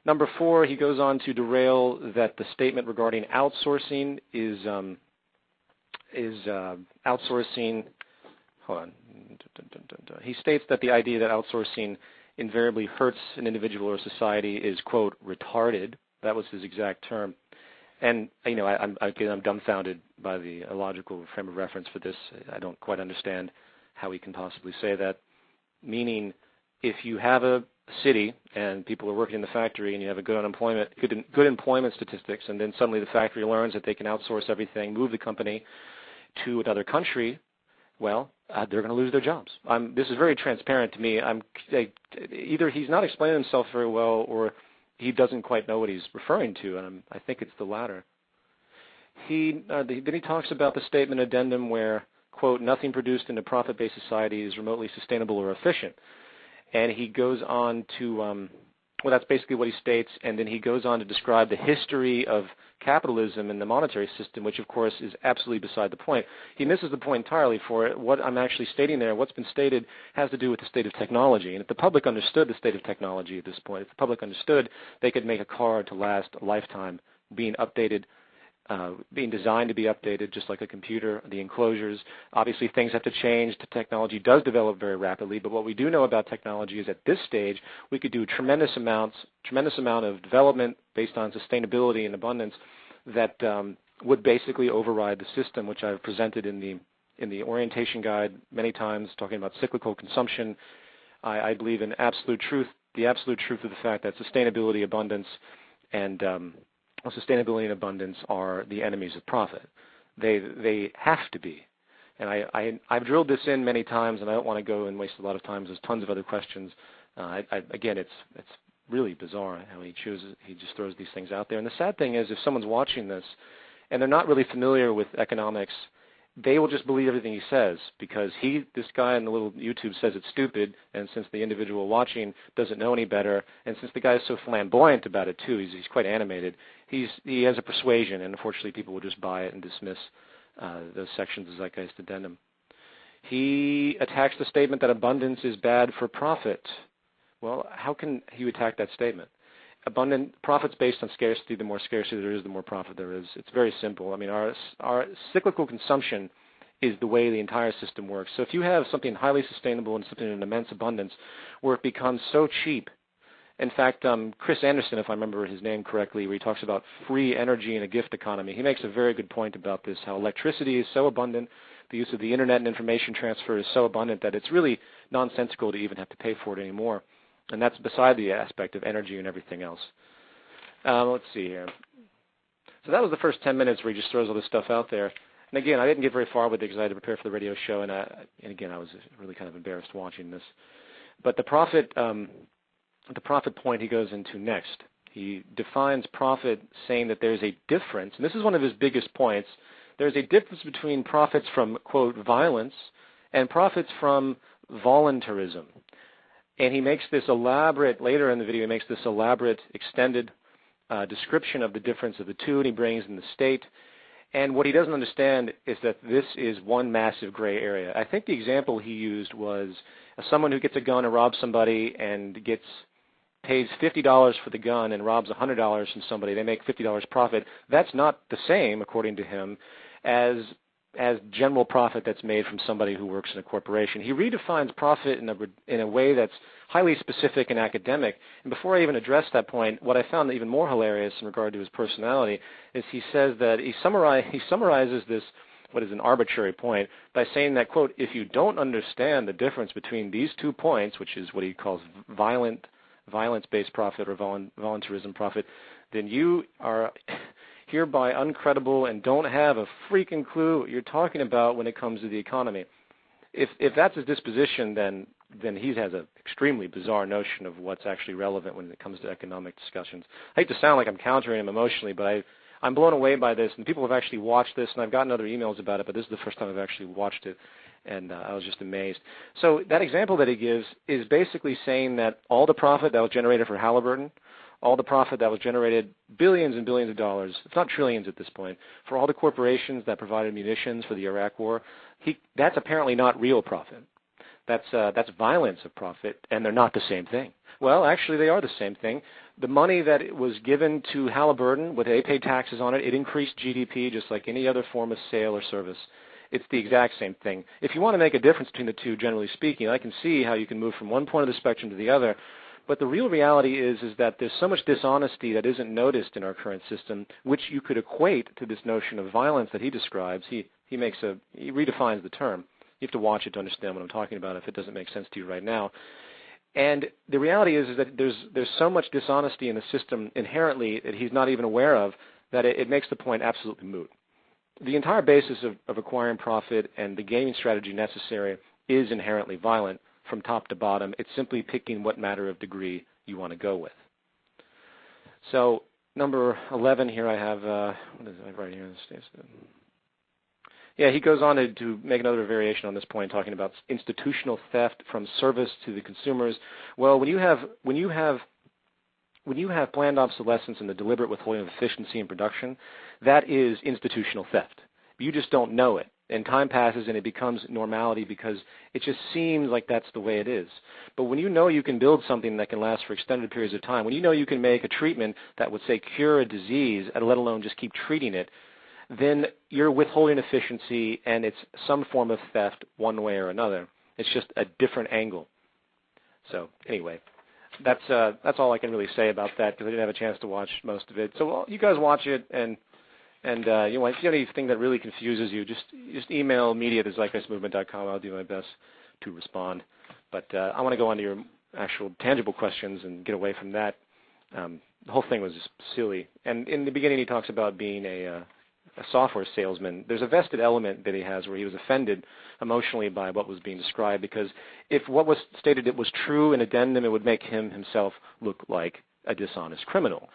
Number 4, he goes on to derail that the statement regarding outsourcing is outsourcing. Hold on. He states that the idea that outsourcing invariably hurts an individual or society is, quote, retarded. That was his exact term. And, you know, I'm dumbfounded by the illogical frame of reference for this. I don't quite understand how he can possibly say that. Meaning, if you have a city and people are working in the factory and you have a good employment statistics, and then suddenly the factory learns that they can outsource everything, move the company to another country, well, they're going to lose their jobs. This is very transparent to me. Either he's not explaining himself very well, or he doesn't quite know what he's referring to, and I think it's the latter. Then he talks about the statement addendum where, quote, nothing produced in a profit-based society is remotely sustainable or efficient. And he goes on to, well, that's basically what he states, and then he goes on to describe the history of capitalism and the monetary system, which, of course, is absolutely beside the point. He misses the point entirely for it. What I'm actually stating there, what's been stated, has to do with the state of technology. And if the public understood the state of technology at this point, if the public understood they could make a car to last a lifetime, being updated, being designed to be updated just like a computer, the enclosures. Obviously, things have to change. The technology does develop very rapidly, but what we do know about technology is at this stage, we could do a tremendous amount of development based on sustainability and abundance that would basically override the system, which I've presented in the orientation guide many times, talking about cyclical consumption. I believe in absolute truth, the absolute truth of the fact that sustainability, abundance, and sustainability and abundance are the enemies of profit. They have to be. And I've drilled this in many times, and I don't want to go and waste a lot of time. There's tons of other questions. Again, it's really bizarre how he just throws these things out there. And the sad thing is, if someone's watching this and they're not really familiar with economics, they will just believe everything he says because this guy in the little YouTube says it's stupid, and since the individual watching doesn't know any better, and since the guy is so flamboyant about it too, he's quite animated, he has a persuasion, and unfortunately people will just buy it and dismiss those sections of zeitgeist addendum. He attacks the statement that abundance is bad for profit. Well, how can you attack that statement? Profit's based on scarcity. The more scarcity there is, the more profit there is. It's very simple. I mean, our cyclical consumption is the way the entire system works. So if you have something highly sustainable and something in immense abundance where it becomes so cheap, in fact, Chris Anderson, if I remember his name correctly, where he talks about free energy in a gift economy, he makes a very good point about this, how electricity is so abundant, the use of the internet and information transfer is so abundant that it's really nonsensical to even have to pay for it anymore. And that's beside the aspect of energy and everything else. Let's see here. So that was the first 10 minutes where he just throws all this stuff out there. And again, I didn't get very far with it because I had to prepare for the radio show, and again, I was really kind of embarrassed watching this. But the profit point he goes into next. He defines profit saying that there's a difference, and this is one of his biggest points. There's a difference between profits from, quote, violence and profits from voluntarism. And he makes this elaborate, later in the video, he makes this elaborate, extended description of the difference of the two, and he brings in the state. And what he doesn't understand is that this is one massive gray area. I think the example he used was someone who gets a gun and robs somebody and pays $50 for the gun and robs $100 from somebody. They make $50 profit. That's not the same, according to him, as general profit that's made from somebody who works in a corporation. He redefines profit in a way that's highly specific and academic. And before I even address that point, what I found even more hilarious in regard to his personality is he says that he summarizes this, what is an arbitrary point, by saying that, quote, if you don't understand the difference between these 2 points, which is what he calls violence-based profit or voluntarism profit, then you are hereby uncredible and don't have a freaking clue what you're talking about when it comes to the economy. If that's his disposition, then he has an extremely bizarre notion of what's actually relevant when it comes to economic discussions. I hate to sound like I'm countering him emotionally, but I'm blown away by this, and people have actually watched this, and I've gotten other emails about it, but this is the first time I've actually watched it, and I was just amazed. So that example that he gives is basically saying that all the profit that was generated for Halliburton, all the profit that was generated, billions and billions of dollars, it's not trillions at this point, for all the corporations that provided munitions for the Iraq War, that's apparently not real profit. That's violence of profit, and they're not the same thing. Well, actually, they are the same thing. The money that was given to Halliburton, they paid taxes on it, it increased GDP just like any other form of sale or service. It's the exact same thing. If you want to make a difference between the two, generally speaking, I can see how you can move from one point of the spectrum to the other. But the real reality is that there's so much dishonesty that isn't noticed in our current system, which you could equate to this notion of violence that he describes. He redefines the term. You have to watch it to understand what I'm talking about if it doesn't make sense to you right now. And the reality is that there's so much dishonesty in the system inherently that he's not even aware of that it makes the point absolutely moot. The entire basis of acquiring profit and the gaming strategy necessary is inherently violent from top to bottom. It's simply picking what matter of degree you want to go with. So number 11 here I have, what is it right here? Yeah, he goes on to make another variation on this point, talking about institutional theft from service to the consumers. Well, when you have planned obsolescence and the deliberate withholding of efficiency in production, that is institutional theft. You just don't know it. And time passes and it becomes normality because it just seems like that's the way it is. But when you know you can build something that can last for extended periods of time, when you know you can make a treatment that would, say, cure a disease, let alone just keep treating it, then you're withholding efficiency and it's some form of theft one way or another. It's just a different angle. So anyway, that's all I can really say about that because I didn't have a chance to watch most of it. So you guys watch it and if you have anything that really confuses you, just email media@zeitgeistmovement.com. I'll do my best to respond. But I want to go on to your actual tangible questions and get away from that. The whole thing was just silly. And in the beginning he talks about being a software salesman. There's a vested element that he has where he was offended emotionally by what was being described because if what was stated it was true in addendum, it would make him himself look like a dishonest criminal.